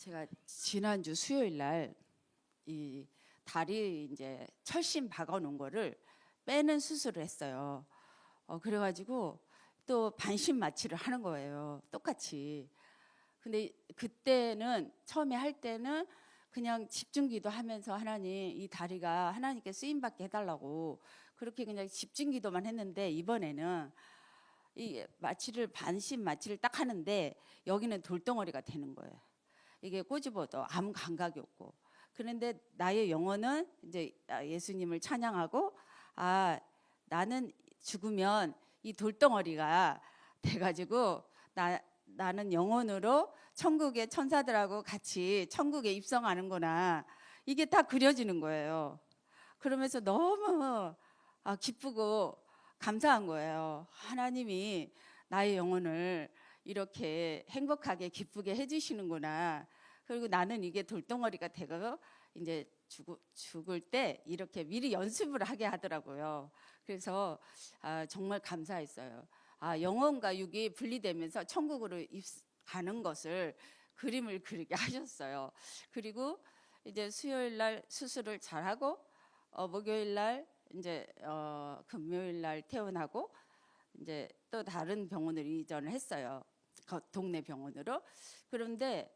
제가 지난주 수요일 날 이 다리 이제 철심 박아 놓은 거를 빼는 수술을 했어요. 그래가지고 또 반신 마취를 하는 거예요. 똑같이. 근데 그때는 처음에 할 때는 그냥 집중기도 하면서 하나님 이 다리가 하나님께 쓰임 받게 해달라고 그렇게 그냥 집중기도만 했는데, 이번에는 이 마취를 반신 마취를 딱 하는데 여기는 돌덩어리가 되는 거예요. 이게 꼬집어도 아무 감각이 없고. 그런데 나의 영혼은 이제 예수님을 찬양하고, 나는 죽으면 이 돌덩어리가 돼가지고 나는 영혼으로 천국의 천사들하고 같이 천국에 입성하는구나, 이게 다 그려지는 거예요. 그러면서 너무 기쁘고 감사한 거예요. 하나님이 나의 영혼을 이렇게 행복하게 기쁘게 해주시는구나. 그리고 나는 이게 돌덩어리가 되고 이제 죽을 때 이렇게 미리 연습을 하게 하더라고요. 그래서 정말 감사했어요. 영혼과 육이 분리되면서 천국으로 가는 것을 그림을 그리게 하셨어요. 그리고 이제 수요일 날 수술을 잘하고 목요일 날 이제 금요일 날 퇴원하고 이제 또 다른 병원으로 이전을 했어요. 동네 병원으로. 그런데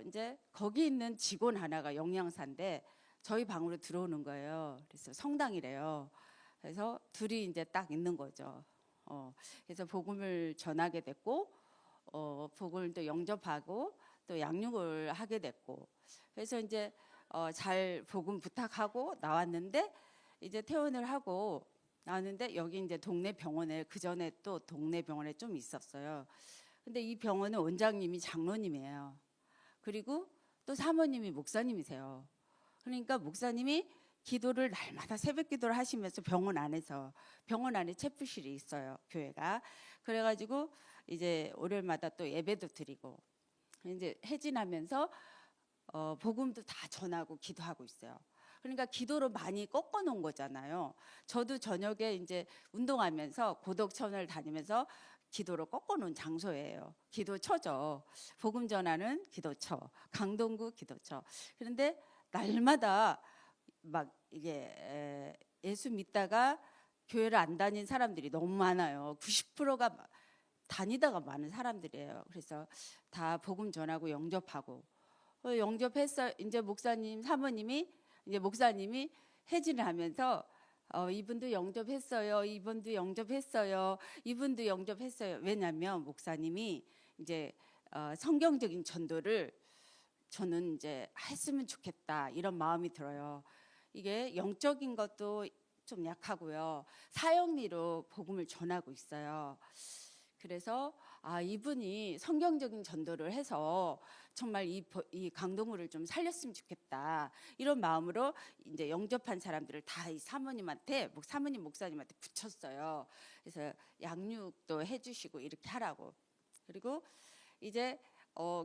이제 거기 있는 직원 하나가 영양사인데 저희 방으로 들어오는 거예요. 그래서 성당이래요. 그래서 둘이 이제 딱 있는 거죠. 그래서 복음을 전하게 됐고, 복음을 또 영접하고 또 양육을 하게 됐고, 그래서 이제 잘 복음 부탁하고 나왔는데, 이제 퇴원을 하고 나왔는데 여기 이제 동네 병원에, 그 전에 또 동네 병원에 좀 있었어요. 근데 이 병원은 원장님이 장로님이에요. 그리고 또 사모님이 목사님이세요. 그러니까 목사님이 기도를 날마다 새벽 기도를 하시면서 병원 안에 채플실이 있어요, 교회가. 그래가지고 이제 월요일마다 또 예배도 드리고 이제 해진하면서 복음도 다 전하고 기도하고 있어요. 그러니까 기도로 많이 꺾어 놓은 거잖아요. 저도 저녁에 이제 운동하면서 고덕천을 다니면서 기도로 꺾어 놓은 장소예요. 기도처죠. 복음 전하는 기도처, 강동구 기도처. 그런데 날마다 막 이게 예수 믿다가 교회를 안 다닌 사람들이 너무 많아요. 90%가 다니다가 많은 사람들이에요. 그래서 다 복음 전하고 영접하고, 영접했어. 이제 목사님 사모님이 이제 목사님이 해진을 하면서 이분도 영접했어요. 이분도 영접했어요. 이분도 영접했어요. 왜냐하면 목사님이 이제 성경적인 전도를 저는 이제 했으면 좋겠다, 이런 마음이 들어요. 이게 영적인 것도 좀 약하고요. 사형리로 복음을 전하고 있어요. 그래서 이분이 성경적인 전도를 해서 정말 이 강동구를 좀 살렸으면 좋겠다, 이런 마음으로 이제 영접한 사람들을 다 이 사모님한테, 사모님 목사님한테 붙였어요. 그래서 양육도 해주시고 이렇게 하라고. 그리고 이제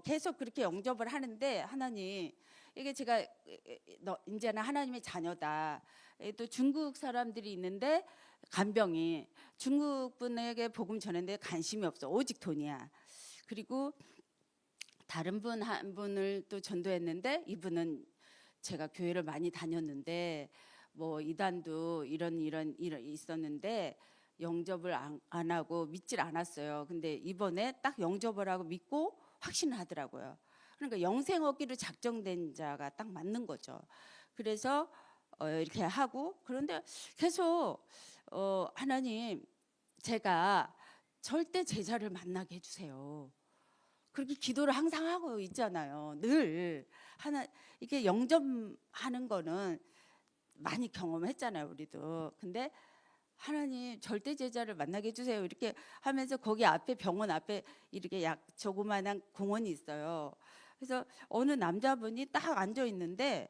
계속 그렇게 영접을 하는데, 하나님, 이게 제가 이제는 하나님의 자녀다. 또 중국 사람들이 있는데 간병이 중국 분에게 복음 전했는데 관심이 없어. 오직 돈이야. 그리고 다른 분 한 분을 또 전도했는데, 이분은 제가 교회를 많이 다녔는데 뭐 이단도 이런 있었는데 영접을 안 하고 믿질 않았어요. 근데 이번에 딱 영접을 하고 믿고 확신을 하더라고요. 그러니까 영생 얻기로 작정된 자가 딱 맞는 거죠. 그래서 이렇게 하고, 그런데 계속 하나님, 제가 절대 제자를 만나게 해주세요. 그렇게 기도를 항상 하고 있잖아요. 늘 이게 영접하는 거는 많이 경험했잖아요, 우리도. 근데 하나님, 절대 제자를 만나게 해주세요, 이렇게 하면서 거기 앞에, 병원 앞에 이렇게 조그마한 공원이 있어요. 그래서 어느 남자분이 딱 앉아 있는데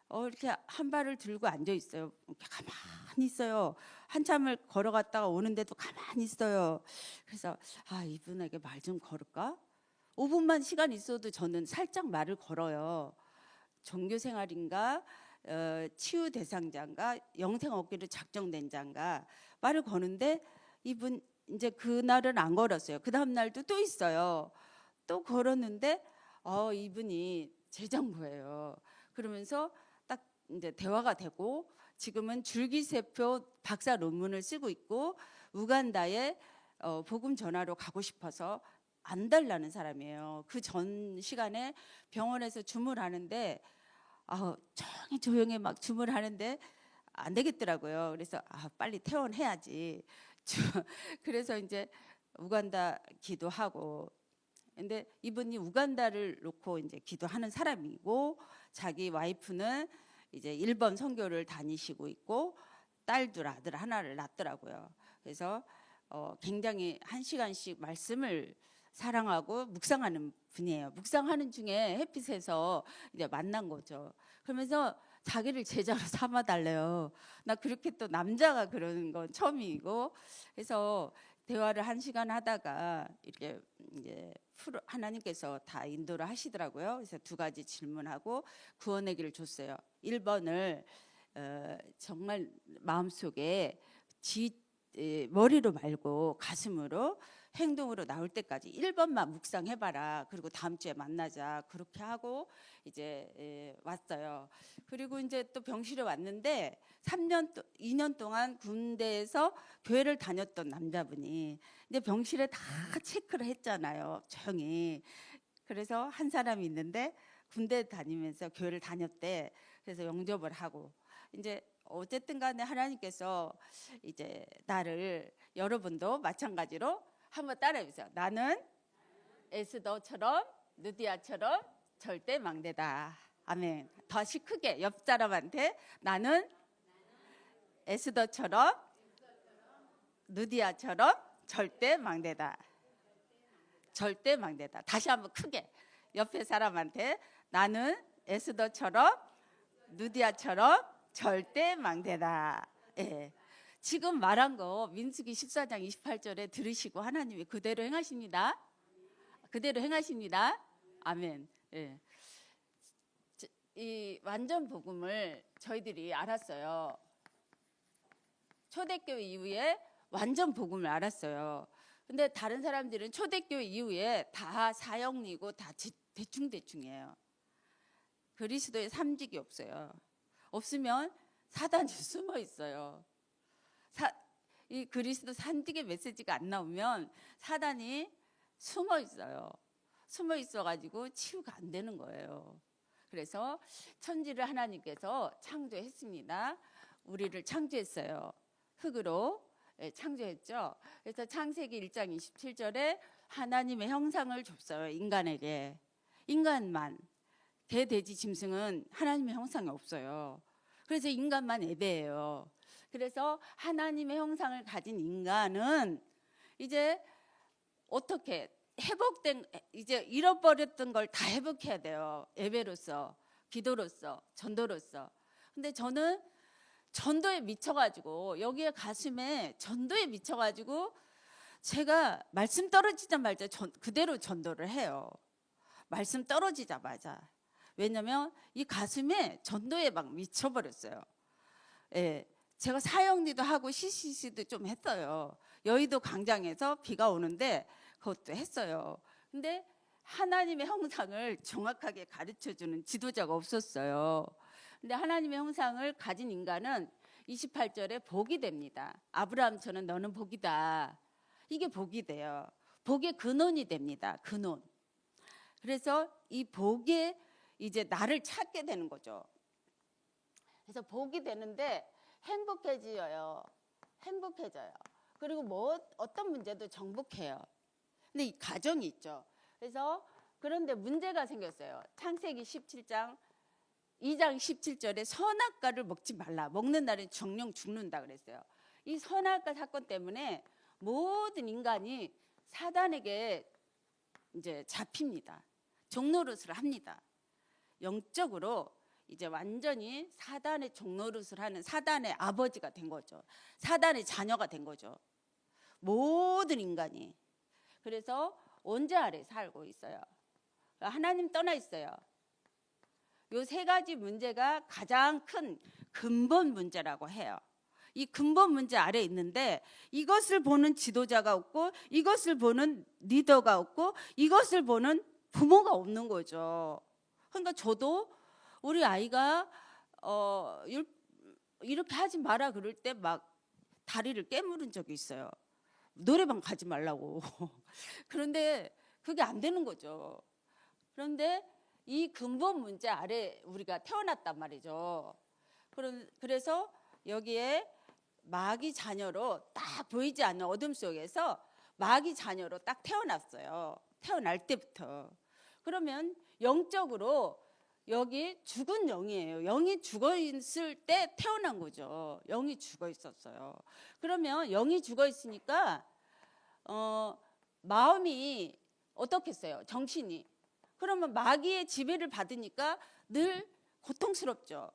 이렇게 한 발을 들고 앉아 있어요. 이렇게 가만히 있어요. 한참을 걸어갔다가 오는데도 가만히 있어요. 그래서 이분에게 말 좀 걸을까? 5분만 시간 있어도 저는 살짝 말을 걸어요. 종교 생활인가, 치유 대상자인가, 영생 얻기로 작정된 자인가, 말을 거는데 이분 이제 그날은 안 걸었어요. 그 다음 날도 또 있어요. 또 걸었는데 이분이 재정부예요. 그러면서 딱 이제 대화가 되고 지금은 줄기세포 박사 논문을 쓰고 있고 우간다에 복음 전하러 가고 싶어서 안달나는 사람이에요. 그 전 시간에 병원에서 주물하는데 조용히 막 주물하는데 안 되겠더라고요. 그래서 빨리 퇴원해야지. 그래서 이제 우간다 기도하고, 근데 이분이 우간다를 놓고 이제 기도하는 사람이고 자기 와이프는 이제 일본 선교를 다니시고 있고 딸들 아들 하나를 낳더라고요. 그래서 굉장히 1시간씩 말씀을 사랑하고 묵상하는 분이에요. 묵상하는 중에 햇빛에서 이제 만난 거죠. 그러면서 자기를 제자로 삼아 달래요. 나 그렇게 또 남자가 그러는 건 처음이고, 그래서 대화를 1시간 하다가 이렇게 이제 하나님께서 다 인도를 하시더라고요. 그래서 2가지 질문하고 구원의 길을 줬어요. 1번을 정말 마음속에 머리로 말고 가슴으로 행동으로 나올 때까지 1번만 묵상해봐라. 그리고 다음 주에 만나자. 그렇게 하고 이제 왔어요. 그리고 이제 또 병실에 왔는데 2년 동안 군대에서 교회를 다녔던 남자분이 이제 병실에 다 체크를 했잖아요. 조용히. 그래서 한 사람이 있는데 군대 다니면서 교회를 다녔대. 그래서 영접을 하고 이제 어쨌든 간에 하나님께서 이제 나를, 여러분도 마찬가지로 한번 따라해보세요. 나는 에스더처럼 느디아처럼 절대 막내다. 아멘. 다시 크게 옆 사람한테 나는 에스더처럼 느디아처럼 절대 막내다. 절대 막내다. 다시 한번 크게 옆에 사람한테 나는 에스더처럼 느디아처럼 절대 막내다. 예. 지금 말한 거 민수기 14장 28절에 들으시고 하나님이 그대로 행하십니다. 그대로 행하십니다. 아멘. 예. 이 완전 복음을 저희들이 알았어요. 초대교회 이후에 완전 복음을 알았어요. 근데 다른 사람들은 초대교회 이후에 다 사형리고 다 대충대충이에요. 그리스도의 삼직이 없어요. 없으면 사단이 숨어 있어요. 이 그리스도 삼직의 메시지가 안 나오면 사단이 숨어 있어요. 숨어 있어가지고 치유가 안 되는 거예요. 그래서 천지를 하나님께서 창조했습니다. 우리를 창조했어요. 흙으로 창조했죠. 그래서 창세기 1장 27절에 하나님의 형상을 줬어요. 인간에게. 인간만. 개, 돼지, 짐승은 하나님의 형상이 없어요. 그래서 인간만 예배해요. 그래서 하나님의 형상을 가진 인간은 이제 어떻게 회복된, 이제 잃어버렸던 걸 다 회복해야 돼요. 예배로서, 기도로서, 전도로서. 근데 저는 전도에 미쳐가지고, 여기에 가슴에 전도에 미쳐가지고 제가 말씀 떨어지자마자 그대로 전도를 해요. 말씀 떨어지자마자. 왜냐면 이 가슴에 전도에 막 미쳐버렸어요. 예, 제가 사형리도 하고 CCC도 좀 했어요. 여의도 광장에서 비가 오는데 그것도 했어요. 근데 하나님의 형상을 정확하게 가르쳐주는 지도자가 없었어요. 근데 하나님의 형상을 가진 인간은 28절에 복이 됩니다. 아브라함처럼 너는 복이다. 이게 복이 돼요. 복의 근원이 됩니다. 근원. 그래서 이 복에 이제 나를 찾게 되는 거죠. 그래서 복이 되는데 행복해져요. 행복해져요. 그리고 어떤 문제도 정복해요. 근데 이 과정이 있죠. 그래서 그런데 문제가 생겼어요. 창세기 17장 2장 17절에 선악과를 먹지 말라. 먹는 날은 정령 죽는다 그랬어요. 이 선악과 사건 때문에 모든 인간이 사단에게 이제 잡힙니다. 종노릇을 합니다. 영적으로 이제 완전히 사단의 종노릇을 하는 사단의 아버지가 된 거죠. 사단의 자녀가 된 거죠. 모든 인간이. 그래서 원죄 아래 살고 있어요. 하나님 떠나 있어요. 요 3가지 문제가 가장 큰 근본 문제라고 해요. 이 근본 문제 아래 있는데 이것을 보는 지도자가 없고 이것을 보는 리더가 없고 이것을 보는 부모가 없는 거죠. 그러니까 저도 우리 아이가 이렇게 하지 마라 그럴 때 막 다리를 깨물은 적이 있어요. 노래방 가지 말라고. 그런데 그게 안 되는 거죠. 그런데 이 근본 문제 아래 우리가 태어났단 말이죠. 그래서 여기에 마귀 자녀로 딱 보이지 않는 어둠 속에서 마귀 자녀로 딱 태어났어요. 태어날 때부터. 그러면 영적으로 여기 죽은 영이에요. 영이 죽어 있을 때 태어난 거죠. 영이 죽어 있었어요. 그러면 영이 죽어 있으니까 마음이 어떻겠어요? 정신이. 그러면 마귀의 지배를 받으니까 늘 고통스럽죠.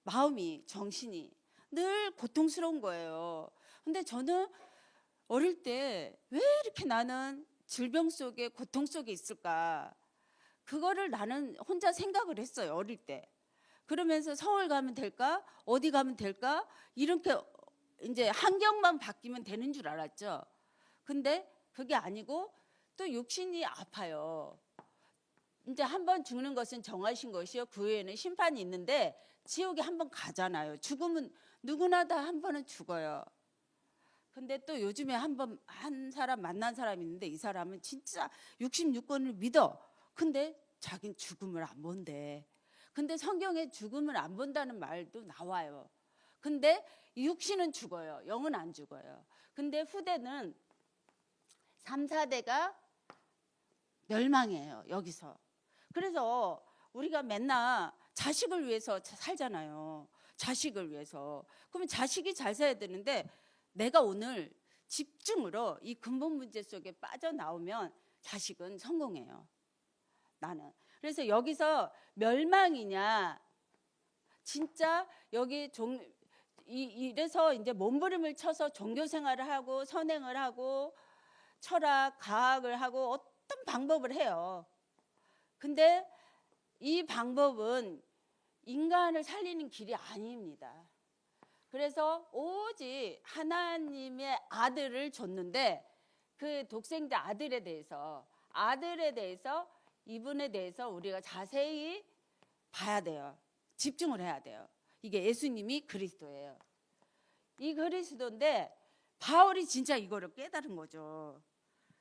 마음이, 정신이 늘 고통스러운 거예요. 근데 저는 어릴 때 왜 이렇게 나는 질병 속에 고통 속에 있을까? 그거를 나는 혼자 생각을 했어요. 어릴 때. 그러면서 서울 가면 될까? 어디 가면 될까? 이렇게 이제 환경만 바뀌면 되는 줄 알았죠. 근데 그게 아니고 또 육신이 아파요. 이제 한 번 죽는 것은 정하신 것이요. 그 후에는 심판이 있는데 지옥에 한 번 가잖아요. 죽으면 누구나 다 한 번은 죽어요. 근데 또 요즘에 한 사람 만난 사람이 있는데 이 사람은 진짜 66권을 믿어. 근데 자긴 죽음을 안 본대. 근데 성경에 죽음을 안 본다는 말도 나와요. 근데 육신은 죽어요. 영은 안 죽어요. 근데 후대는 3, 4대가 멸망해요. 여기서. 그래서 우리가 맨날 자식을 위해서 살잖아요. 자식을 위해서. 그러면 자식이 잘 살아야 되는데 내가 오늘 집중으로 이 근본 문제 속에 빠져나오면 자식은 성공해요. 나는. 그래서 여기서 멸망이냐 진짜 여기 이래서 이제 몸부림을 쳐서 종교 생활을 하고 선행을 하고 철학, 과학을 하고 어떤 방법을 해요. 근데 이 방법은 인간을 살리는 길이 아닙니다. 그래서 오직 하나님의 아들을 줬는데 그 독생자 아들에 대해서 이분에 대해서 우리가 자세히 봐야 돼요. 집중을 해야 돼요. 이게 예수님이 그리스도예요. 이 그리스도인데 바울이 진짜 이거를 깨달은 거죠.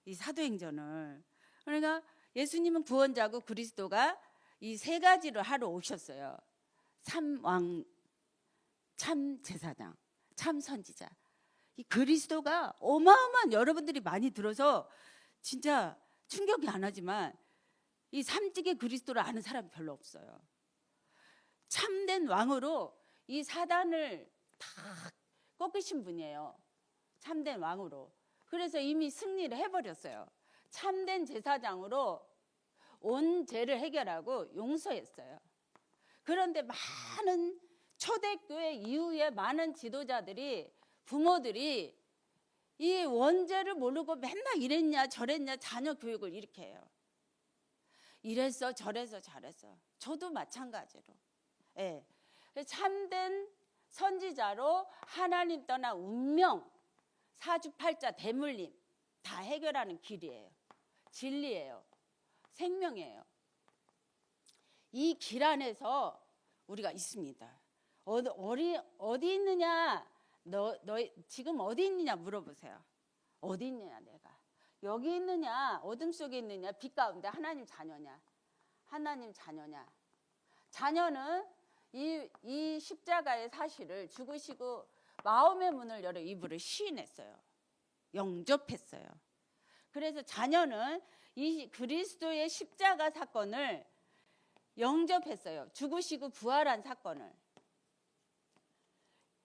이 사도행전을. 그러니까 예수님은 구원자고 그리스도가 이 세 가지를 하러 오셨어요. 참왕, 참 제사장, 참 선지자. 이 그리스도가 어마어마한 여러분들이 많이 들어서 진짜 충격이 안 하지만 이 삼직의 그리스도를 아는 사람이 별로 없어요. 참된 왕으로 이 사단을 다 꺾으신 분이에요. 참된 왕으로. 그래서 이미 승리를 해버렸어요. 참된 제사장으로 온 죄를 해결하고 용서했어요. 그런데 많은 초대교회 이후에 많은 지도자들이 부모들이 이 원죄를 모르고 맨날 이랬냐 저랬냐 자녀 교육을 이렇게 해요. 이랬어 저랬어 잘했어. 저도 마찬가지로. 예. 참된 선지자로 하나님 떠나 운명 사주팔자 대물림 다 해결하는 길이에요. 진리예요. 생명이에요. 이 길 안에서 우리가 있습니다. 어디 있느냐? 너 지금 어디 있느냐 물어보세요. 어디 있느냐 내가. 여기 있느냐? 어둠 속에 있느냐? 빛 가운데 하나님 자녀냐? 하나님 자녀냐? 자녀는 이 십자가의 사실을 죽으시고 마음의 문을 열어 이불을 시인했어요. 영접했어요. 그래서 자녀는 이 그리스도의 십자가 사건을 영접했어요. 죽으시고 부활한 사건을.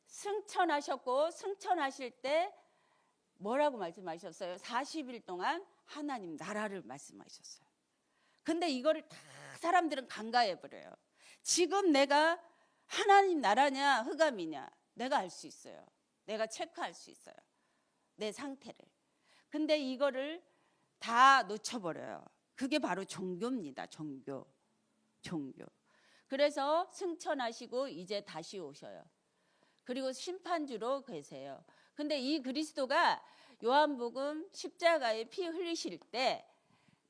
승천하셨고 승천하실 때 뭐라고 말씀하셨어요? 40일 동안 하나님 나라를 말씀하셨어요. 근데 이거를 다 사람들은 간과해버려요. 지금 내가 하나님 나라냐 흑암이냐 내가 알 수 있어요. 내가 체크할 수 있어요. 내 상태를. 근데 이거를 다 놓쳐버려요. 그게 바로 종교입니다. 종교. 그래서 승천하시고 이제 다시 오셔요. 그리고 심판주로 계세요. 근데 이 그리스도가 요한복음 십자가에 피 흘리실 때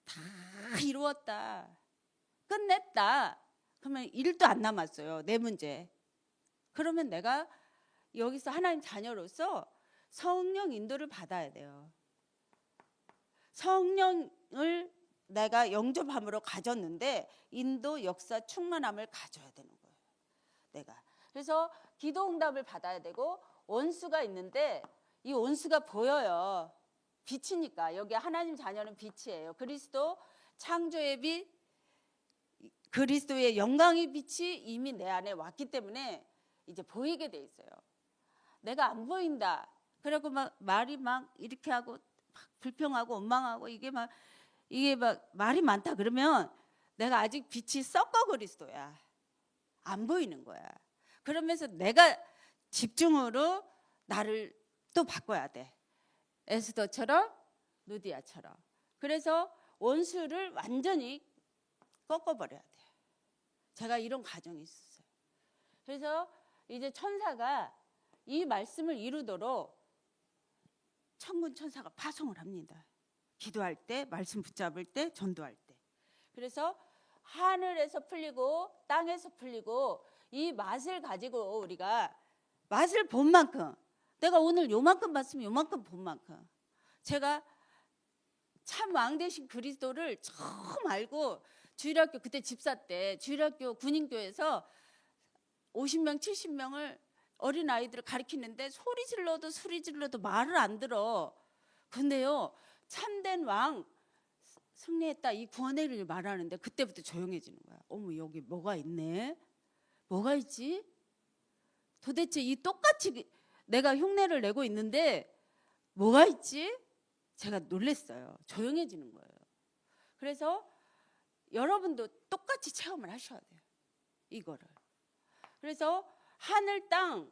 다 이루었다, 끝냈다, 그러면 일도 안 남았어요. 내 문제. 그러면 내가 여기서 하나님 자녀로서 성령 인도를 받아야 돼요. 성령을 내가 영접함으로 가졌는데 인도, 역사, 충만함을 가져야 되는 거예요. 내가. 그래서 기도 응답을 받아야 되고, 원수가 있는데 이 원수가 보여요. 빛이니까. 여기 하나님 자녀는 빛이에요. 그리스도 창조의 빛, 그리스도의 영광의 빛이 이미 내 안에 왔기 때문에 이제 보이게 돼 있어요. 내가 안 보인다. 그리고 막 말이 막 이렇게 하고 막 불평하고 원망하고 이게 막 말이 많다 그러면 내가 아직 빛이 썩어 그리스도야. 안 보이는 거야. 그러면서 내가 집중으로 나를 또 바꿔야 돼. 에스더처럼, 누디아처럼. 그래서 원수를 완전히 꺾어버려야 돼요. 제가 이런 과정이 있었어요. 그래서 이제 천사가 이 말씀을 이루도록 천군 천사가 파송을 합니다. 기도할 때, 말씀 붙잡을 때, 전도할 때. 그래서 하늘에서 풀리고 땅에서 풀리고 이 맛을 가지고 우리가 맛을 본 만큼, 내가 오늘 요만큼 봤으면 요만큼 본 만큼, 제가 참 왕 되신 그리스도를 처음 알고, 주일학교 그때 집사 때 주일학교 군인교회에서 50명 70명을 어린아이들을 가르치는데 소리 질러도 말을 안 들어. 근데요, 참된 왕 승리했다, 이 구원의 일을 말하는데 그때부터 조용해지는 거야. 어머, 여기 뭐가 있네? 뭐가 있지? 도대체 이 똑같이 내가 흉내를 내고 있는데 뭐가 있지? 제가 놀랬어요. 조용해지는 거예요. 그래서 여러분도 똑같이 체험을 하셔야 돼요. 이거를. 그래서 하늘, 땅,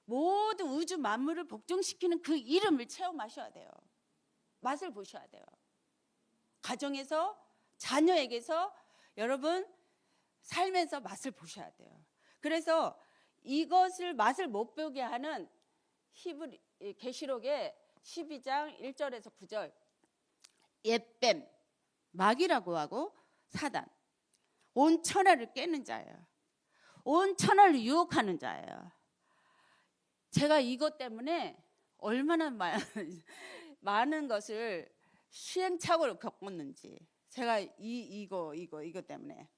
모든 우주 만물을 복종시키는 그 이름을 체험하셔야 돼요. 맛을 보셔야 돼요. 가정에서, 자녀에게서 여러분 삶에서 맛을 보셔야 돼요. 그래서 이것을 맛을 못 보게 하는 계시록의 12장 1절에서 9절, 옛뱀, 마귀라고 하고 사단, 온 천하를 깨는 자예요. 온 천하를 유혹하는 자예요. 제가 이것 때문에 얼마나 많은 것을 시행착오를 겪었는지, 제가 이거 때문에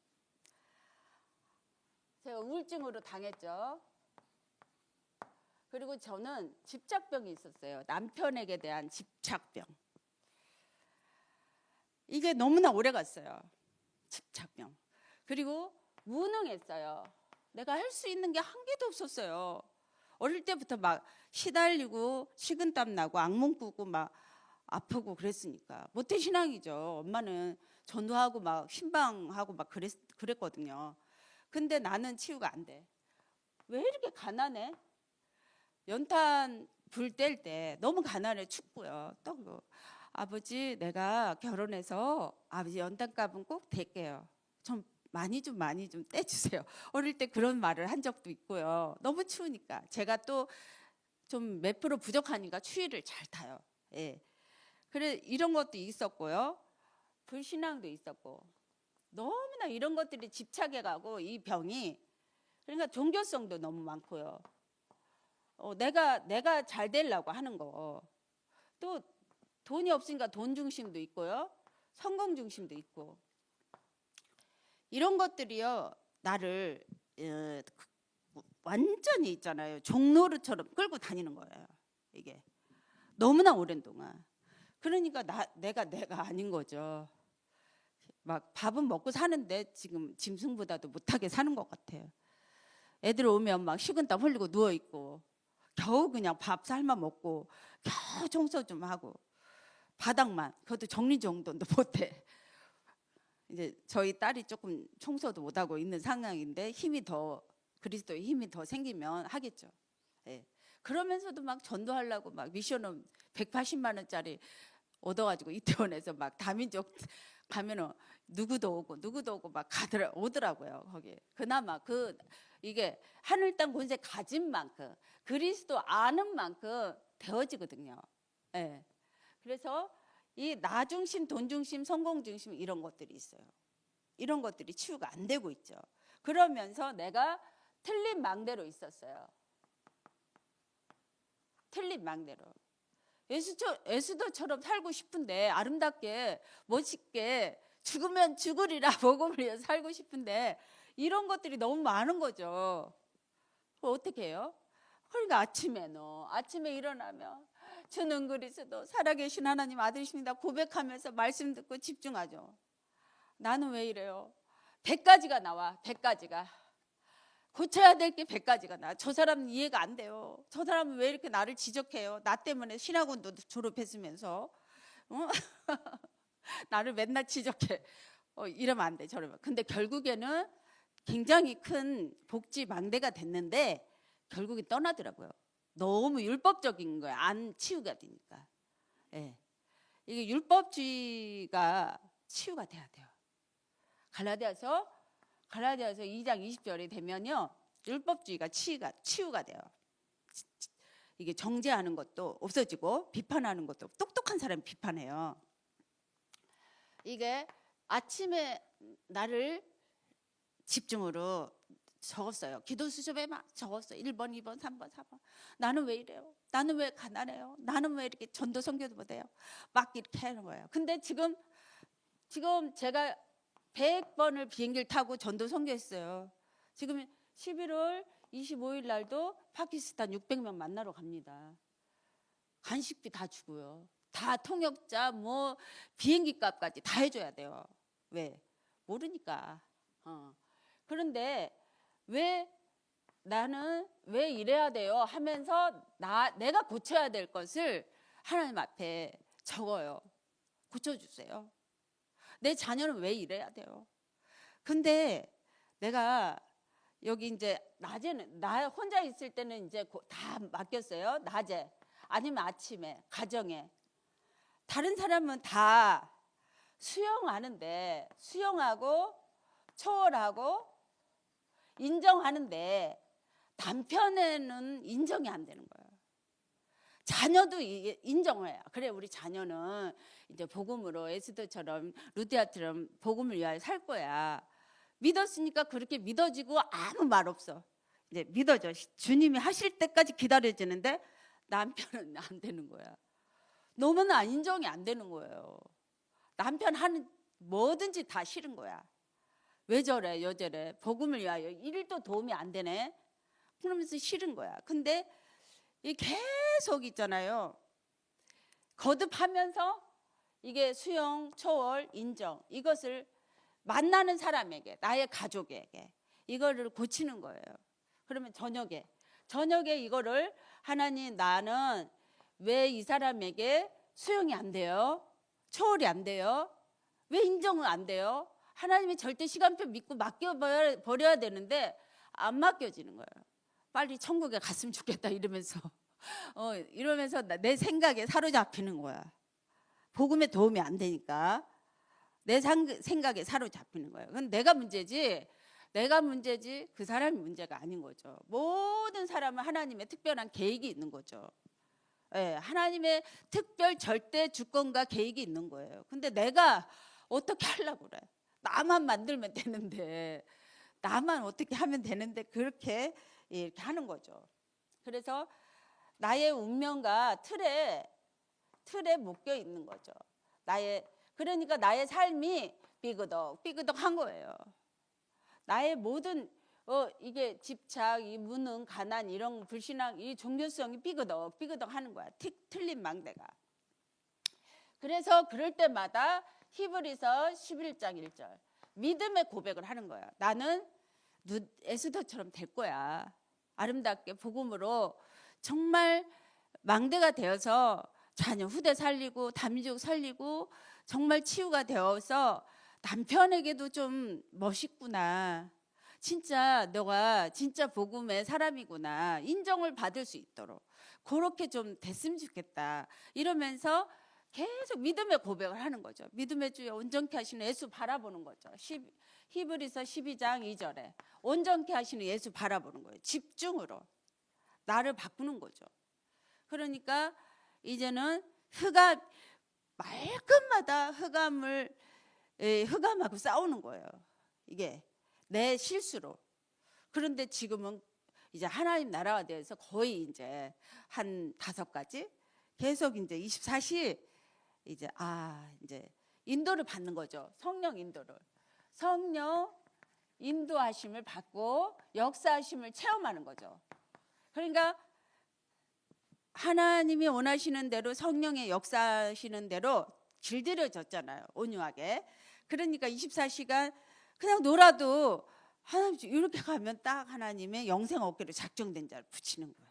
제가 우울증으로 당했죠. 그리고 저는 집착병이 있었어요. 남편에게 대한 집착병. 이게 너무나 오래 갔어요. 집착병. 그리고 무능했어요. 내가 할 수 있는 게 한 개도 없었어요. 어릴 때부터 막 시달리고 식은땀 나고 악몽 꾸고 막 아프고 그랬으니까 모태신앙이죠. 엄마는 전도하고 막 신방하고 막 그랬거든요. 근데 나는 치유가 안 돼. 왜 이렇게 가난해? 연탄 불 뗄 때 너무 가난해. 춥고요. 또 아버지, 내가 결혼해서 아버지 연탄값은 꼭 댈게요. 좀 많이 좀 떼주세요. 어릴 때 그런 말을 한 적도 있고요. 너무 추우니까. 제가 또 좀 몇 프로 부족하니까 추위를 잘 타요. 예. 그래, 이런 것도 있었고요. 불신앙도 있었고. 너무나 이런 것들이 집착해가고 이 병이, 그러니까 종교성도 너무 많고요. 내가 잘 되려고 하는 거. 또 돈이 없으니까 돈 중심도 있고요. 성공 중심도 있고. 이런 것들이요, 나를 완전히 있잖아요. 종로르처럼 끌고 다니는 거예요. 이게 너무나 오랜 동안. 그러니까 내가 아닌 거죠. 막 밥은 먹고 사는데 지금 짐승보다도 못하게 사는 것 같아요. 애들 오면 막 식은땀 흘리고 누워 있고, 겨우 그냥 밥 삶아 먹고, 겨우 청소 좀 하고, 바닥만, 그것도 정리정돈도 못해. 이제 저희 딸이 조금 청소도 못하고 있는 상황인데 그리스도의 힘이 더 생기면 하겠죠. 예. 그러면서도 막 전도하려고 막 미션은 180만 원짜리 얻어가지고 이태원에서 막 다민족 가면은 누구도 오고 막 오더라고요. 거기 그나마 이게 하늘 땅 권세 가진 만큼, 그리스도 아는 만큼 되어지거든요. 예. 그래서 이 나 중심, 돈 중심, 성공 중심 이런 것들이 있어요. 이런 것들이 치유가 안 되고 있죠. 그러면서 내가 틀린 망대로 있었어요. 틀린 망대로. 에스더처럼 살고 싶은데, 아름답게 멋있게 죽으면 죽으리라 복음을 위해 살고 싶은데 이런 것들이 너무 많은 거죠. 어떻게 해요? 그러니까 아침에 일어나면 주는 그리스도 살아계신 하나님 아들이십니다 고백하면서 말씀 듣고 집중하죠. 나는 왜 이래요? 100가지가 나와. 100가지가 고쳐야 될 게 100가지가 나와. 저 사람은 이해가 안 돼요. 저 사람은 왜 이렇게 나를 지적해요? 나 때문에 신학원도 졸업했으면서 나를 맨날 지적해. 이러면 안 돼. 저러면. 근데 결국에는 굉장히 큰 복지 망대가 됐는데 결국에 떠나더라고요. 너무 율법적인 거예요. 안 치유가 되니까. 예. 이게 율법주의가 치유가 돼야 돼요. 갈라디아서 2장 20절이 되면요, 율법주의가 치유가 돼요. 이게 정죄하는 것도 없어지고 비판하는 것도, 똑똑한 사람이 비판해요. 이게 아침에 나를 집중으로 적었어요. 기도 수첩에 막 적었어요. 1번, 2번, 3번, 4번. 나는 왜 이래요? 나는 왜 가난해요? 나는 왜 이렇게 전도 선교도 못해요? 막 이렇게 하는 거예요. 근데 지금 제가 100번을 비행기를 타고 전도 선교했어요. 지금 11월 25일 날도 파키스탄 600명 만나러 갑니다. 간식비 다 주고요. 다 통역자 뭐 비행기 값까지 다 해줘야 돼요. 왜? 모르니까. 그런데 왜 나는 왜 이래야 돼요 하면서 내가 고쳐야 될 것을 하나님 앞에 적어요. 고쳐주세요. 내 자녀는 왜 이래야 돼요? 근데 내가 여기 이제 낮에는, 나 혼자 있을 때는 이제 다 맡겼어요. 낮에 아니면 아침에 가정에. 다른 사람은 다 수용하는데, 수용하고 초월하고 인정하는데 남편에는 인정이 안 되는 거예요. 자녀도 인정해요. 그래, 우리 자녀는 이제 복음으로 에스더처럼 루디아처럼 복음을 위하여 살 거야. 믿었으니까 그렇게 믿어지고 아무 말 없어. 이제 믿어져. 주님이 하실 때까지 기다려지는데 남편은 안 되는 거야. 너무나 인정이 안 되는 거예요. 남편 하는 뭐든지 다 싫은 거야. 왜 저래 여저래 복음을 위하여 1도 도움이 안 되네. 그러면서 싫은 거야. 근데 이 계속 있잖아요. 거듭하면서 이게 수용, 초월, 인정, 이것을 만나는 사람에게, 나의 가족에게 이거를 고치는 거예요. 그러면 저녁에 이거를 하나님, 나는 왜 이 사람에게 수용이 안 돼요? 초월이 안 돼요? 왜 인정은 안 돼요? 하나님이 절대 시간표 믿고 맡겨버려야 되는데 안 맡겨지는 거예요. 빨리 천국에 갔으면 좋겠다 이러면서 내 생각에 사로잡히는 거야. 복음에 도움이 안 되니까 내 생각에 사로잡히는 거예요. 그건 내가 문제지 그 사람이 문제가 아닌 거죠. 모든 사람은 하나님의 특별한 계획이 있는 거죠. 예, 하나님의 특별 절대 주권과 계획이 있는 거예요. 근데 내가 어떻게 하려고 그래? 나만 만들면 되는데, 나만 어떻게 하면 되는데 그렇게 이렇게 하는 거죠. 그래서 나의 운명과 틀에 묶여 있는 거죠. 그러니까 나의 삶이 삐그덕한 거예요. 나의 모든 이게 집착, 이 무능, 가난, 이런 불신앙, 이 종교성이 삐그덕 하는 거야. 틀린 망대가. 그래서 그럴 때마다 히브리서 11장 1절 믿음의 고백을 하는 거야. 나는 에스더처럼 될 거야. 아름답게 복음으로 정말 망대가 되어서 자녀 후대 살리고 남쪽 살리고 정말 치유가 되어서 남편에게도 좀 멋있구나. 진짜 너가 진짜 복음의 사람이구나. 인정을 받을 수 있도록 그렇게 좀 됐으면 좋겠다. 이러면서 계속 믿음의 고백을 하는 거죠. 믿음의 주에 온전케 하시는 예수 바라보는 거죠. 히브리서 12장 2절에 온전케 하시는 예수 바라보는 거예요. 집중으로 나를 바꾸는 거죠. 그러니까 이제는 말끝마다 흑암하고 싸우는 거예요. 이게 내 실수로. 그런데 지금은 이제 하나님 나라가 돼서 거의 이제 한 5가지 계속 이제 24시 이제 이제 인도를 받는 거죠. 성령 인도를. 성령 인도하심을 받고 역사하심을 체험하는 거죠. 그러니까 하나님이 원하시는 대로 성령의 역사하시는 대로 길들여졌잖아요. 온유하게. 그러니까 24시간 그냥 놀아도 하나님 이렇게 가면 딱 하나님의 영생 어깨로 작정된 자를 붙이는 거예요.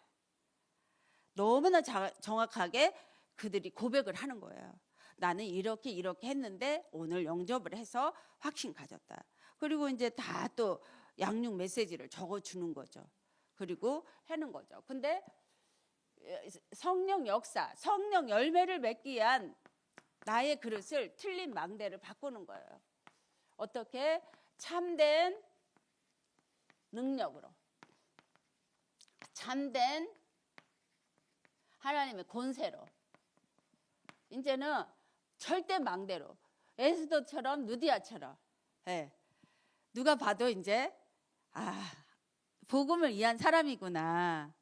너무나 정확하게 그들이 고백을 하는 거예요. 나는 이렇게 했는데 오늘 영접을 해서 확신 가졌다. 그리고 이제 다 또 양육 메시지를 적어주는 거죠. 그리고 하는 거죠. 근데 성령 역사, 성령 열매를 맺기 위한 나의 그릇을 틀린 망대를 바꾸는 거예요. 어떻게? 참된 능력으로, 참된 하나님의 권세로, 이제는 절대 망대로, 에스더처럼 누디아처럼, 누가 봐도 이제 복음을 이해한 사람이구나.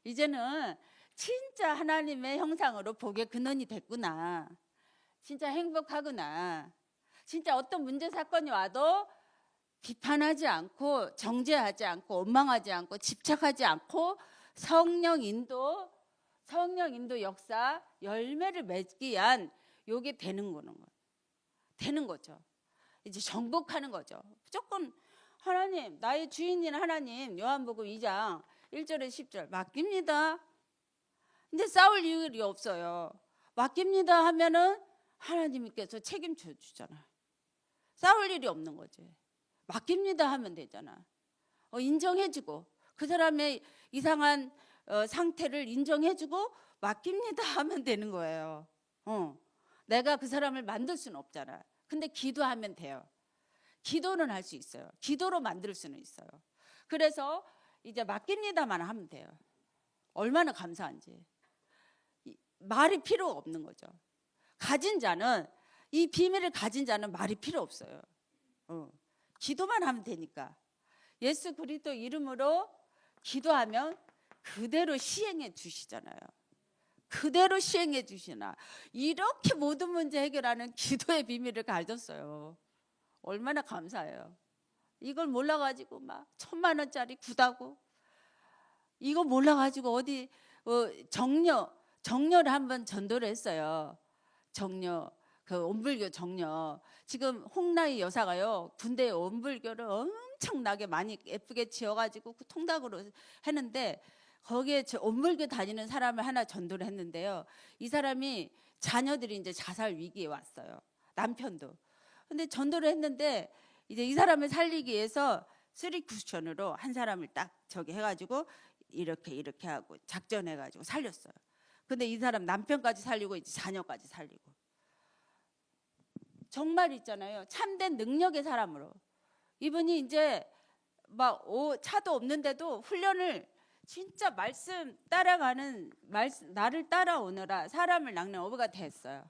이제는 진짜 하나님의 형상으로 복의 근원이 됐구나. 진짜 행복하구나. 진짜 어떤 문제 사건이 와도 비판하지 않고 정죄하지 않고 원망하지 않고 집착하지 않고 성령 인도 역사 열매를 맺기 위한 요게 되는 거죠. 이제 정복하는 거죠. 무조건 하나님, 나의 주인인 하나님, 요한복음 2장 1절에 10절 맡깁니다. 근데 싸울 일이 없어요. 맡깁니다 하면은 하나님께서 책임져 주잖아요. 싸울 일이 없는 거지. 맡깁니다 하면 되잖아. 인정해주고 그 사람의 이상한 상태를 인정해주고 맡깁니다 하면 되는 거예요. 내가 그 사람을 만들 수는 없잖아. 근데 기도하면 돼요. 기도는 할 수 있어요. 기도로 만들 수는 있어요. 그래서 이제 맡깁니다만 하면 돼요. 얼마나 감사한지. 말이 필요 없는 거죠. 가진 자는, 이 비밀을 가진 자는 말이 필요 없어요. 기도만 하면 되니까. 예수 그리스도 이름으로 기도하면 그대로 시행해 주시잖아요. 그대로 시행해 주시나. 이렇게 모든 문제 해결하는 기도의 비밀을 가졌어요. 얼마나 감사해요. 이걸 몰라가지고 막 1,000만 원짜리 구다고, 이거 몰라가지고 어디 정려를 한번 전도를 했어요. 정려, 그 원불교 정려. 지금 홍라희 여사가요, 군대 원불교를 엄청나게 많이 예쁘게 지어가지고 그 통닭으로 했는데, 거기에 원불교 다니는 사람을 하나 전도를 했는데요. 이 사람이 자녀들이 이제 자살 위기에 왔어요. 남편도. 근데 전도를 했는데 이제 이 사람을 살리기 위해서 3쿠션으로 한 사람을 딱 저기 해가지고 이렇게 하고 작전해가지고 살렸어요. 근데 이 사람 남편까지 살리고 이제 자녀까지 살리고. 정말 있잖아요. 참된 능력의 사람으로. 이분이 이제 막 차도 없는데도 훈련을 진짜 말씀 따라가는, 나를 따라오느라 사람을 낚는 어부가 됐어요.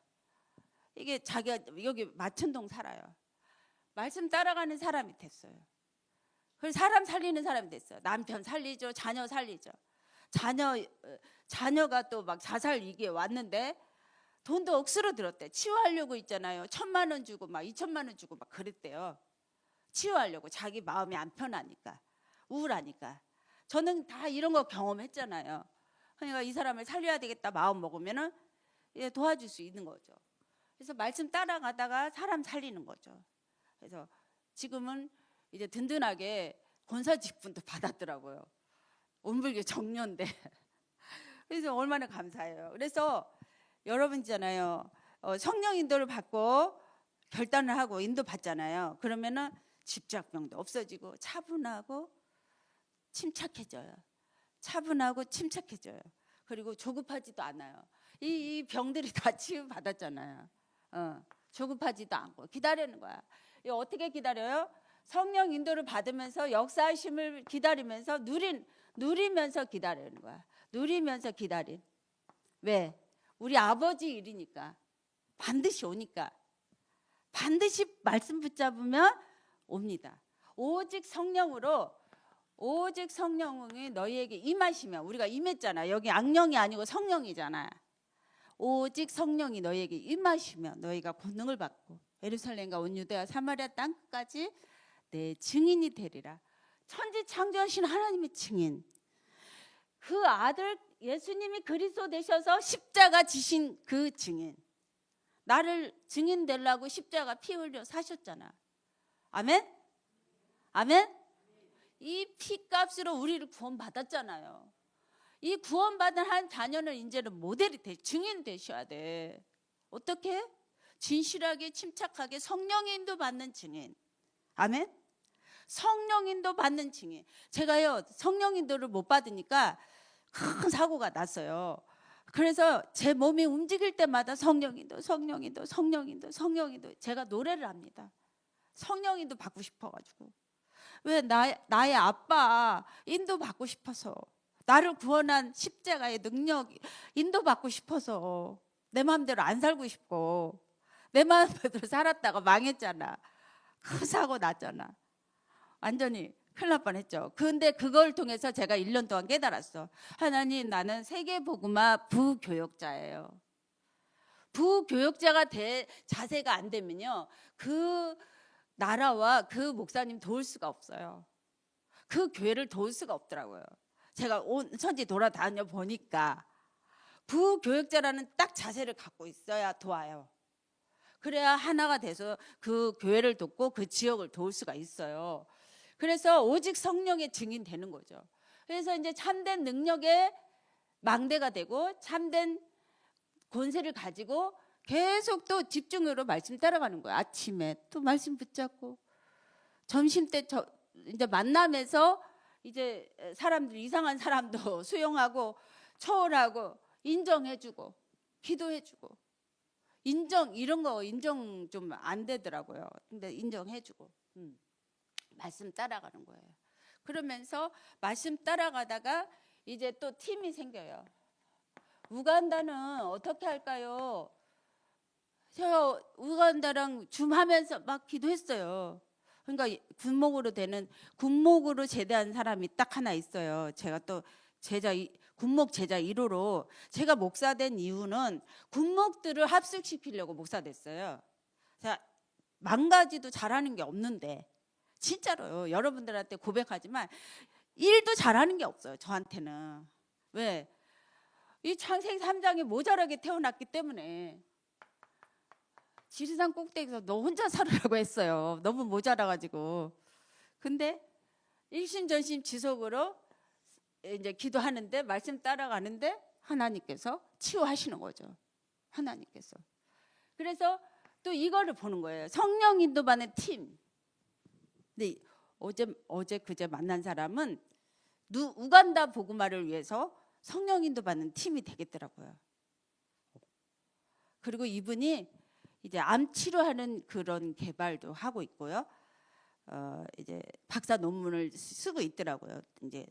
이게 자기가 여기 마천동 살아요. 말씀 따라가는 사람이 됐어요. 그래서 사람 살리는 사람이 됐어요. 남편 살리죠. 자녀 살리죠. 자녀가 또 막 자살 위기에 왔는데 돈도 억수로 들었대. 치유하려고 있잖아요. 1,000만 원 주고 막 2,000만 원 주고 막 그랬대요. 치유하려고. 자기 마음이 안 편하니까, 우울하니까. 저는 다 이런 거 경험했잖아요. 그러니까 이 사람을 살려야 되겠다 마음 먹으면은 도와줄 수 있는 거죠. 그래서 말씀 따라가다가 사람 살리는 거죠. 그래서 지금은 이제 든든하게 권사 직분도 받았더라고요. 원불교 정려인데. 그래서 얼마나 감사해요. 그래서 여러분 있잖아요. 성령 인도를 받고 결단을 하고 인도 받잖아요. 그러면은 집착병도 없어지고 차분하고 침착해져요. 차분하고 침착해져요. 그리고 조급하지도 않아요. 이 병들이 다 치유 받았잖아요. 조급하지도 않고 기다리는 거야. 이거 어떻게 기다려요? 성령 인도를 받으면서 역사하심을 기다리면서 누리면서 기다리는 거야. 누리면서 기다린. 왜? 우리 아버지 일이니까. 반드시 오니까. 반드시 말씀 붙잡으면 옵니다. 오직 성령으로, 오직 성령이 너희에게 임하시면, 우리가 임했잖아. 여기 악령이 아니고 성령이잖아. 오직 성령이 너희에게 임하시면 너희가 권능을 받고 예루살렘과 온 유대와 사마리아 땅까지 내 증인이 되리라. 천지 창조하신 하나님의 증인, 그 아들 예수님이 그리스도 되셔서 십자가 지신 그 증인, 나를 증인 되려고 십자가 피 흘려 사셨잖아. 아멘? 아멘? 이 피값으로 우리를 구원받았잖아요. 이 구원받은 한 자녀는 이제는 모델이 돼, 증인 되셔야 돼. 어떻게? 진실하게 침착하게 성령 인도 받는 증인. 아멘? 성령 인도 받는 증인. 제가요 성령 인도를 못 받으니까 큰 사고가 났어요. 그래서 제 몸이 움직일 때마다 성령 인도, 성령 인도, 성령 인도, 성령 인도. 제가 노래를 합니다. 성령 인도 받고 싶어가지고. 왜? 나의 아빠 인도 받고 싶어서, 나를 구원한 십자가의 능력 인도 받고 싶어서. 내 마음대로 안 살고 싶고, 내 마음대로 살았다가 망했잖아. 큰 사고 났잖아. 완전히 큰일 날 뻔했죠. 근데 그걸 통해서 제가 1년 동안 깨달았어. 하나님, 나는 세계복음화 부교역자예요. 부교역자가 될 자세가 안 되면요, 그 나라와 그 목사님 도울 수가 없어요. 그 교회를 도울 수가 없더라고요. 제가 온 천지 돌아다녀 보니까 부교역자라는 딱 자세를 갖고 있어야 도와요. 그래야 하나가 돼서 그 교회를 돕고 그 지역을 도울 수가 있어요. 그래서 오직 성령의 증인 되는 거죠. 그래서 이제 참된 능력의 망대가 되고 참된 권세를 가지고 계속 또 집중으로 말씀 따라가는 거예요. 아침에 또 말씀 붙잡고, 점심 때 이제 만나면서 이제 사람들, 이상한 사람도 수용하고 초월하고 인정해주고 기도해주고. 인정, 이런 거 인정 좀 안 되더라고요. 근데 인정해주고 말씀 따라가는 거예요. 그러면서 말씀 따라가다가 이제 또 팀이 생겨요. 우간다는 어떻게 할까요? 제가 우간다랑 줌하면서 막 기도했어요. 그러니까 군목으로 제대한 사람이 딱 하나 있어요. 제가 또 군목 제자 1호로 제가 목사 된 이유는 군목들을 합숙시키려고 목사 됐어요. 제가 망가지도 잘하는 게 없는데, 진짜로요. 여러분들한테 고백하지만 일도 잘하는 게 없어요. 저한테는. 왜? 이 창세기 3장에 모자라게 태어났기 때문에. 지리산 꼭대기에서 너 혼자 살으라고 했어요. 너무 모자라가지고. 근데 일심전심 지속으로 이제 기도하는데, 말씀 따라가는데 하나님께서 치유하시는 거죠. 하나님께서. 그래서 또 이거를 보는 거예요. 성령 인도받는 팀. 근데 어제 그제 만난 사람은 우간다 복음화를 위해서 성령 인도받는 팀이 되겠더라고요. 그리고 이분이 이제 암 치료하는 그런 개발도 하고 있고요. 이제 박사 논문을 쓰고 있더라고요. 이제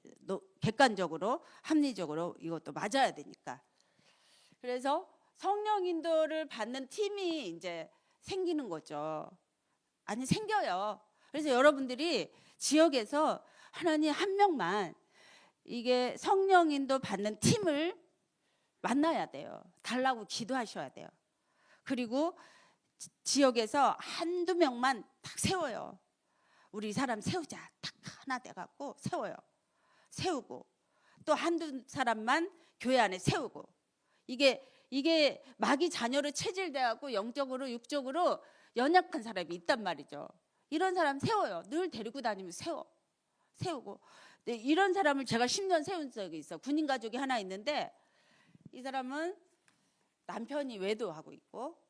객관적으로, 합리적으로 이것도 맞아야 되니까. 그래서 성령 인도를 받는 팀이 이제 생기는 거죠. 아니, 생겨요. 그래서 여러분들이 지역에서 하나님 한 명만 이게 성령 인도 받는 팀을 만나야 돼요. 달라고 기도하셔야 돼요. 그리고 지역에서 한두 명만 딱 세워요. 우리 이 사람 세우자. 딱 하나 돼갖고 세워요. 세우고 또 한두 사람만 교회 안에 세우고. 이게 마귀 자녀로 체질돼갖고 영적으로 육적으로 연약한 사람이 있단 말이죠. 이런 사람 세워요. 늘 데리고 다니면서 세우고. 이런 사람을 제가 10년 세운 적이 있어. 군인 가족이 하나 있는데 이 사람은 남편이 외도하고 있고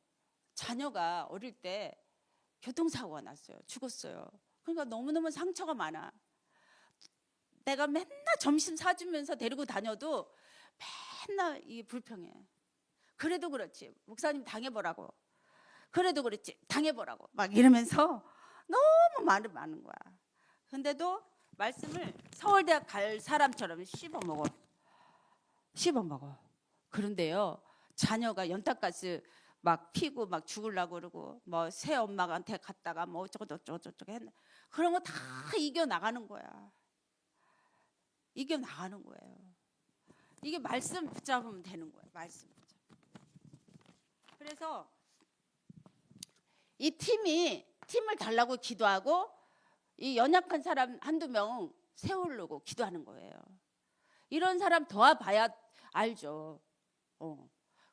자녀가 어릴 때 교통사고가 났어요. 죽었어요. 그러니까 너무너무 상처가 많아. 내가 맨날 점심 사주면서 데리고 다녀도 맨날 이게 불평해. 그래도 그렇지, 목사님 당해보라고. 그래도 그렇지, 당해보라고. 막 이러면서 너무 말이 많은 거야. 근데도 말씀을 서울대학 갈 사람처럼 씹어먹어. 그런데요, 자녀가 연탄가스 막 피고 막 죽으려고 그러고 뭐 새 엄마한테 갔다가 뭐 어쩌고 했나 그런 거 다 이겨 나가는 거야. 이겨 나가는 거예요. 이게 말씀 붙잡으면 되는 거예요. 말씀 붙잡. 그래서 이 팀을 달라고 기도하고 이 연약한 사람 한두 명 세우려고 기도하는 거예요. 이런 사람 도와봐야 알죠.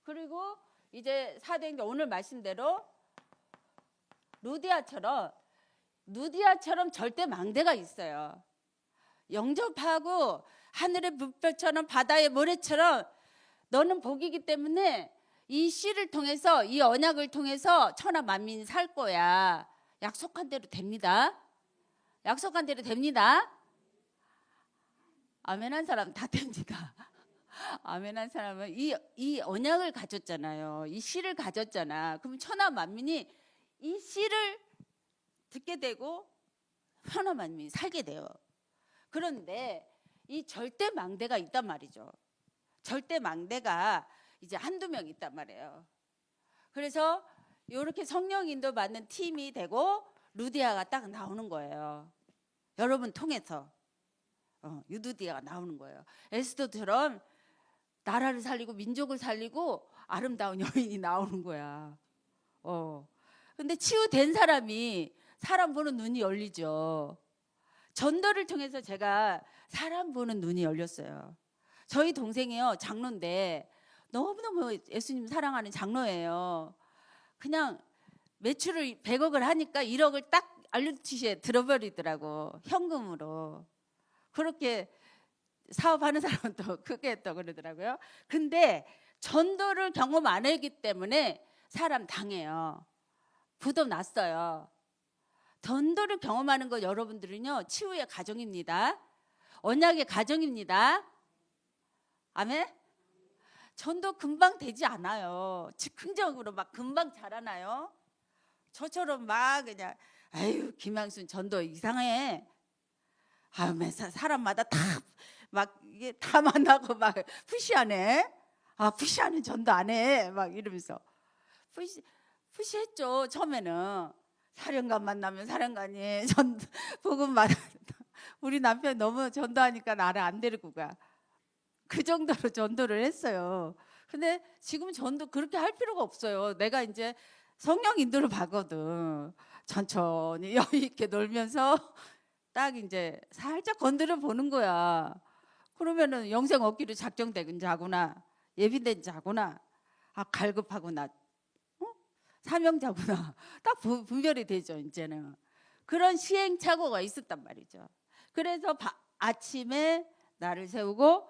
그리고 이제 사도행전 오늘 말씀대로 루디아처럼 절대 망대가 있어요. 영접하고 하늘의 불볕처럼 바다의 모래처럼 너는 복이기 때문에 이 씨를 통해서 이 언약을 통해서 천하 만민이 살 거야. 약속한 대로 됩니다. 약속한 대로 됩니다. 아멘한 사람 다 됩니다. 아멘한 사람은 이 언약을 가졌잖아요. 이 씨를 가졌잖아. 그럼 천하 만민이 이 씨를 듣게 되고 천하 만민이 살게 돼요. 그런데 이 절대 망대가 있단 말이죠. 절대 망대가 이제 한두 명 있단 말이에요. 그래서 이렇게 성령 인도 받는 팀이 되고 루디아가 딱 나오는 거예요. 여러분 통해서 루디아가 나오는 거예요. 에스더처럼 나라를 살리고 민족을 살리고 아름다운 여인이 나오는 거야. 근데 치유된 사람이 사람 보는 눈이 열리죠. 전도를 통해서 제가 사람 보는 눈이 열렸어요. 저희 동생이요 장로인데 너무너무 예수님 사랑하는 장로예요. 그냥 매출을 100억을 하니까 1억을 딱 알루치시에 들어버리더라고. 현금으로. 그렇게 사업하는 사람은 또 크게 또 그러더라고요. 근데 전도를 경험 안 했기 때문에 사람 당해요. 부도 났어요. 전도를 경험하는 거 여러분들은요 치유의 가정입니다. 언약의 가정입니다. 아멘. 전도 금방 되지 않아요. 즉흥적으로 막 금방 자라나요. 저처럼 막 그냥 아유 김양순 전도 이상해. 아멘. 사람마다 다 막 이게 다 만나고 막 푸시하네. 푸시하는 전도 안 해. 막 이러면서 푸시했죠. 처음에는 사령관 만나면 사령관이 복음 받아. 우리 남편 너무 전도하니까 나를 안 데리고 가. 그 정도로 전도를 했어요. 근데 지금 전도 그렇게 할 필요가 없어요. 내가 이제 성령 인도를 받거든. 천천히 여유 있게 놀면서 딱 이제 살짝 건드려 보는 거야. 그러면은 영생 얻기로 작정된 자구나, 예비된 자구나, 갈급하구나, 사명자구나 딱 분별이 되죠. 이제는 그런 시행착오가 있었단 말이죠. 그래서 아침에 나를 세우고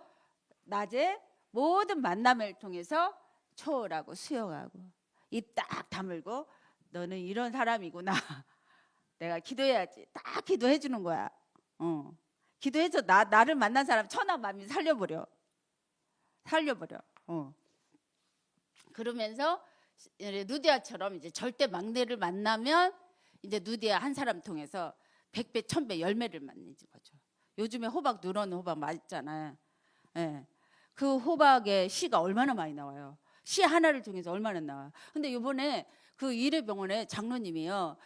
낮에 모든 만남을 통해서 초월하고 수용하고 입 딱 다물고 너는 이런 사람이구나. 내가 기도해야지. 딱 기도해 주는 거야. 기도해서 나를 만난 사람 천하 만민 살려버려. 그러면서 누디아처럼 이제 절대 막내를 만나면 이제 누디아 한 사람 통해서 100배, 1000배 열매를 맞는 거죠. 요즘에 호박 누런 호박 맛있잖아요. 예. 그 호박의 씨가 얼마나 많이 나와요. 씨 하나를 통해서 얼마나 나와요. 근데 이번에 그 이래병원에 장로님이요.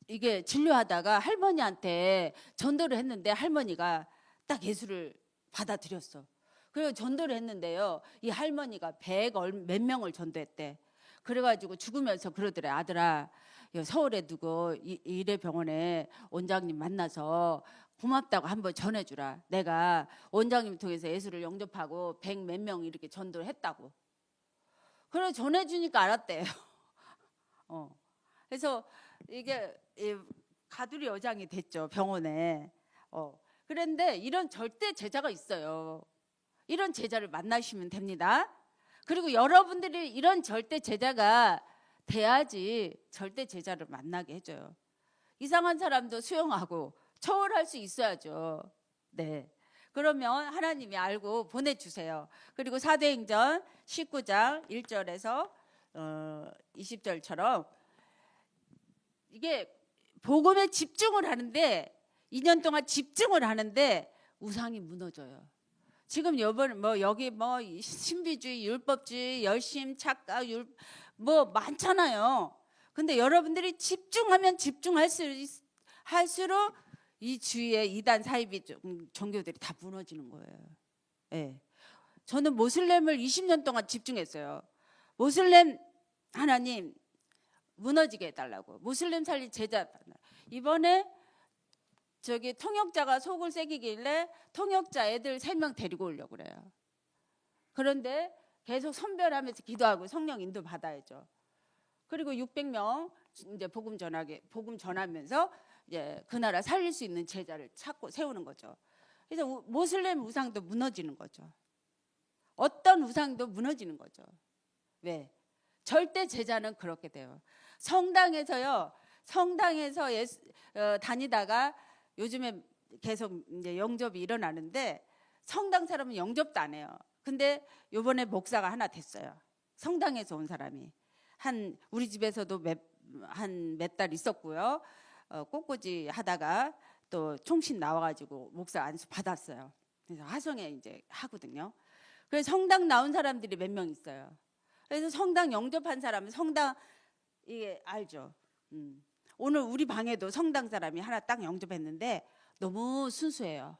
이게 진료하다가 할머니한테 전도를 했는데 할머니가 딱 예수를 받아들였어. 그리고 전도를 했는데요. 이 할머니가 100 몇 명을 전도했대. 그래가지고 죽으면서 그러더래. 아들아, 서울에 두고 이래병원에 원장님 만나서 고맙다고 한번 전해주라. 내가 원장님 통해서 예수를 영접하고 100 몇 명 이렇게 전도를 했다고. 그래 전해주니까 알았대요. 그래서 이게 가두리 여장이 됐죠. 병원에. 그런데 이런 절대 제자가 있어요. 이런 제자를 만나시면 됩니다. 그리고 여러분들이 이런 절대 제자가 돼야지 절대 제자를 만나게 해줘요. 이상한 사람도 수용하고 초월할 수 있어야죠. 네. 그러면 하나님이 알고 보내주세요. 그리고 사도행전 19장 1절에서 20절처럼 이게 복음에 집중을 하는데 2년 동안 집중을 하는데 우상이 무너져요. 지금 여기 신비주의, 율법주의, 열심, 착각, 뭐 많잖아요. 근데 여러분들이 집중하면 할수록 이 주위에 이단 사이비 종교들이 다 무너지는 거예요. 예. 저는 모슬렘을 20년 동안 집중했어요. 모슬렘 하나님 무너지게 해달라고. 모슬렘 살릴 제자. 이번에 저기 통역자가 속을 새기길래 통역자 애들 3명 데리고 오려고 그래요. 그런데 계속 선별하면서 기도하고 성령 인도 받아야죠. 그리고 600명 이제 복음 전하면서 이제 그 나라 살릴 수 있는 제자를 찾고 세우는 거죠. 그래서 모슬렘 우상도 무너지는 거죠. 어떤 우상도 무너지는 거죠. 왜? 절대 제자는 그렇게 돼요. 성당에서 다니다가 요즘에 계속 이제 영접이 일어나는데 성당 사람은 영접도 안 해요. 근데 요번에 목사가 하나 됐어요. 성당에서 온 사람이. 우리 집에서도 몇 달 있었고요. 꽃꽂이 하다가 또 총신 나와가지고 목사 안수 받았어요. 그래서 화성에 이제 하거든요. 그래서 성당 나온 사람들이 몇 명 있어요. 그래서 성당 영접한 사람은 성당 이게 알죠. 오늘 우리 방에도 성당 사람이 하나 딱 영접했는데 너무 순수해요.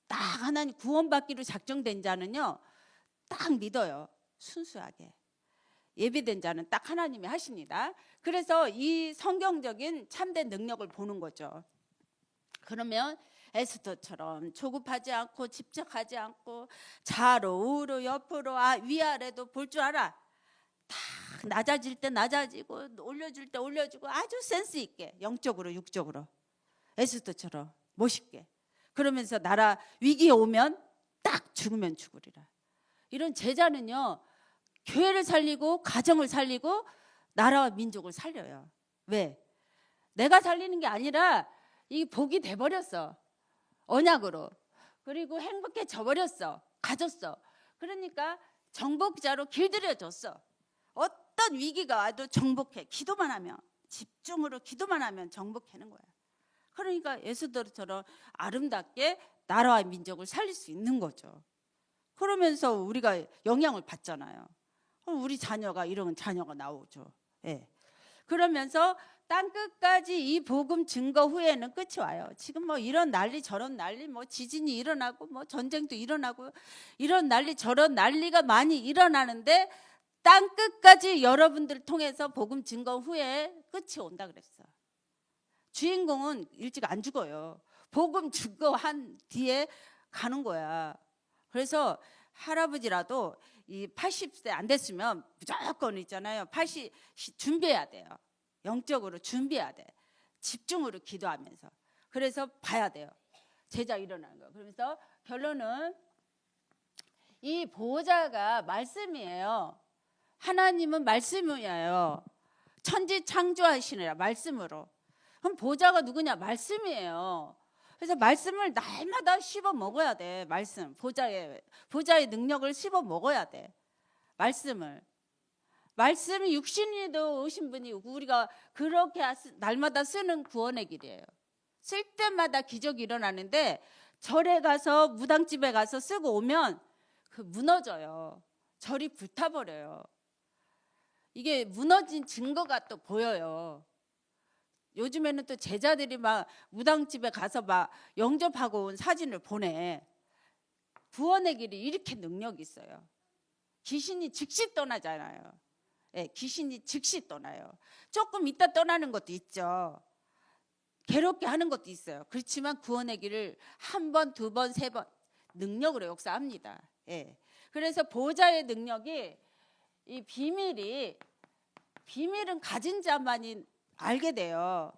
딱 하나님 구원받기로 작정된 자는요 딱 믿어요. 순수하게 예비된 자는 딱 하나님이 하십니다. 그래서 이 성경적인 참된 능력을 보는 거죠. 그러면 에스더처럼 조급하지 않고 집착하지 않고 좌로 우로 옆으로 위아래도 볼 줄 알아. 다 낮아질 때 낮아지고 올려줄 때 올려주고 아주 센스 있게 영적으로 육적으로 에스더처럼 멋있게 그러면서 나라 위기에 오면 딱 죽으면 죽으리라. 이런 제자는요 교회를 살리고 가정을 살리고 나라와 민족을 살려요. 왜? 내가 살리는 게 아니라 이 복이 돼버렸어. 언약으로. 그리고 행복해져 버렸어. 가졌어. 그러니까 정복자로 길들여졌어. 어떤 위기가 와도 정복해. 기도만 하면 집중으로 기도만 하면 정복하는 거야. 그러니까 에스더처럼 아름답게 나라와 민족을 살릴 수 있는 거죠. 그러면서 우리가 영향을 받잖아요. 그럼 우리 자녀가 이런 자녀가 나오죠. 예. 그러면서 땅 끝까지 이 복음 증거 후에는 끝이 와요. 지금 뭐 이런 난리 저런 난리 뭐 지진이 일어나고 뭐 전쟁도 일어나고 이런 난리 저런 난리가 많이 일어나는데 땅 끝까지 여러분들 통해서 복음 증거 후에 끝이 온다 그랬어. 주인공은 일찍 안 죽어요. 복음 증거한 뒤에 가는 거야. 그래서 할아버지라도 이 80세 안 됐으면 무조건 있잖아요. 준비해야 돼요. 영적으로 준비해야 돼. 집중으로 기도하면서. 그래서 봐야 돼요. 제자 일어나는 거. 그러면서 결론은 이 보호자가 말씀이에요. 하나님은 말씀이에요. 천지 창조하시느라 말씀으로. 그럼 보호자가 누구냐? 말씀이에요. 그래서 말씀을 날마다 씹어 먹어야 돼. 말씀. 보좌의 능력을 씹어 먹어야 돼. 말씀이 육신이도 오신 분이 우리가 그렇게 날마다 쓰는 구원의 길이에요. 쓸 때마다 기적이 일어나는데 절에 가서 무당집에 가서 쓰고 오면 무너져요. 절이 불타버려요. 이게 무너진 증거가 또 보여요. 요즘에는 또 제자들이 막 무당집에 가서 막 영접하고 온 사진을 보내. 구원의 길이 이렇게 능력이 있어요. 귀신이 즉시 떠나잖아요. 네, 귀신이 즉시 떠나요. 조금 있다 떠나는 것도 있죠. 괴롭게 하는 것도 있어요. 그렇지만 구원의 길을 한 번, 두 번, 세 번 능력으로 역사합니다. 네. 그래서 보호자의 능력이 이 비밀은 가진 자만이 알게 돼요.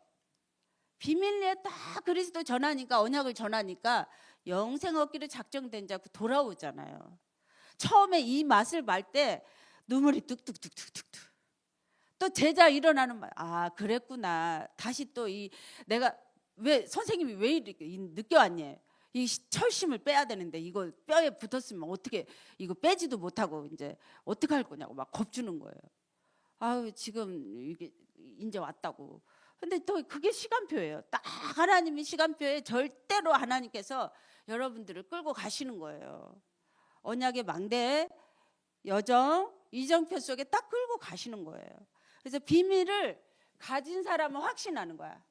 비밀리에 딱 그리스도 전하니까 언약을 전하니까 영생 얻기로 작정된 자 돌아오잖아요. 처음에 이 맛을 말 때 눈물이 뚝뚝뚝뚝뚝뚝. 또 제자 일어나는 말. 그랬구나. 다시 또 내가 왜 선생님이 왜 이렇게 늦게 왔냐? 이 철심을 빼야 되는데 이거 뼈에 붙었으면 어떻게 이거 빼지도 못하고 이제 어떻게 할 거냐고 막 겁주는 거예요. 지금 이게 이제 왔다고. 근데 또 그게 시간표예요. 딱 하나님이 시간표에 절대로 하나님께서 여러분들을 끌고 가시는 거예요. 언약의 망대에 여정, 이정표 속에 딱 끌고 가시는 거예요. 그래서 비밀을 가진 사람은 확신하는 거야.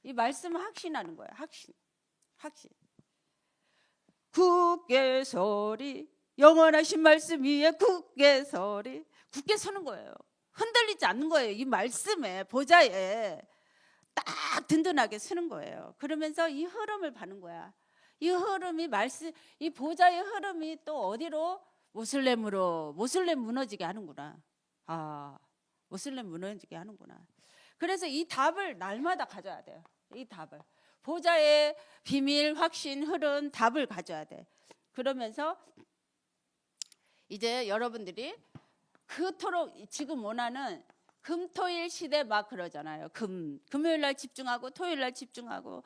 이 말씀은 확신하는 거야. 확신. 굳게 서리, 영원하신 말씀 위에 굳게 서리. 굳게 서는 거예요. 흔들리지 않는 거예요. 이 말씀에, 보좌에 딱 든든하게 서는 거예요. 그러면서 이 흐름을 받는 거야. 이 흐름이 이 보좌의 흐름이 또 어디로? 모슬렘 무너지게 하는구나. 모슬렘 무너지게 하는구나. 그래서 이 답을 날마다 가져야 돼요. 이 답을. 보좌의 비밀, 확신, 흐름, 답을 가져야 돼. 그러면서 이제 여러분들이 그토록 지금 원하는 금토일 시대 막 그러잖아요. 금요일 날 집중하고, 토요일 날 집중하고,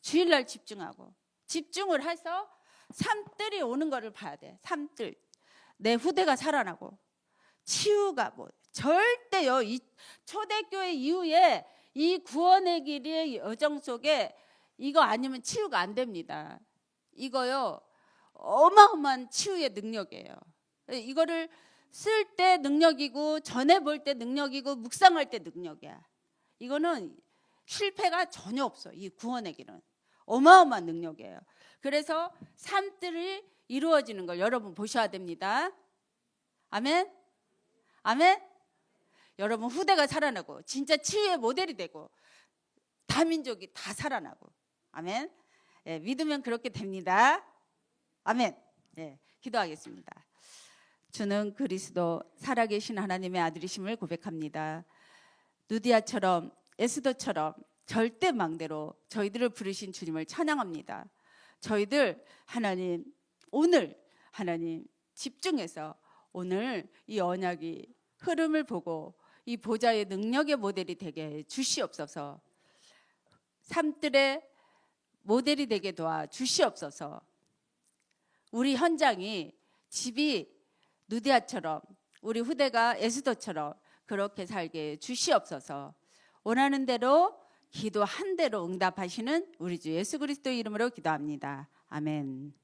주일 날 집중하고. 집중을 해서 산들이 오는 거를 봐야 돼. 산들. 내 후대가 살아나고 치유가 절대요. 이 초대교회 이후에 이 구원의 길의 여정 속에 이거 아니면 치유가 안 됩니다. 이거요 어마어마한 치유의 능력이에요. 이거를 쓸 때 능력이고 전해 볼 때 능력이고 묵상할 때 능력이야. 이거는 실패가 전혀 없어. 이 구원의 길은 어마어마한 능력이에요. 그래서 삶들이 이루어지는 걸 여러분 보셔야 됩니다. 아멘? 아멘? 여러분 후대가 살아나고 진짜 치유의 모델이 되고 다민족이 다 살아나고. 아멘? 예, 믿으면 그렇게 됩니다. 아멘. 예, 기도하겠습니다. 주는 그리스도 살아계신 하나님의 아들이심을 고백합니다. 누디아처럼 에스더처럼 절대 망대로 저희들을 부르신 주님을 찬양합니다. 저희들 하나님 오늘 하나님 집중해서 오늘 이 언약이 흐름을 보고 이 보좌의 능력의 모델이 되게 주시옵소서. 삶들의 모델이 되게 도와 주시옵소서. 우리 현장이 집이 누디아처럼 우리 후대가 에스더처럼 그렇게 살게 주시옵소서. 원하는 대로 기도한 대로 응답하시는 우리 주 예수 그리스도 이름으로 기도합니다. 아멘.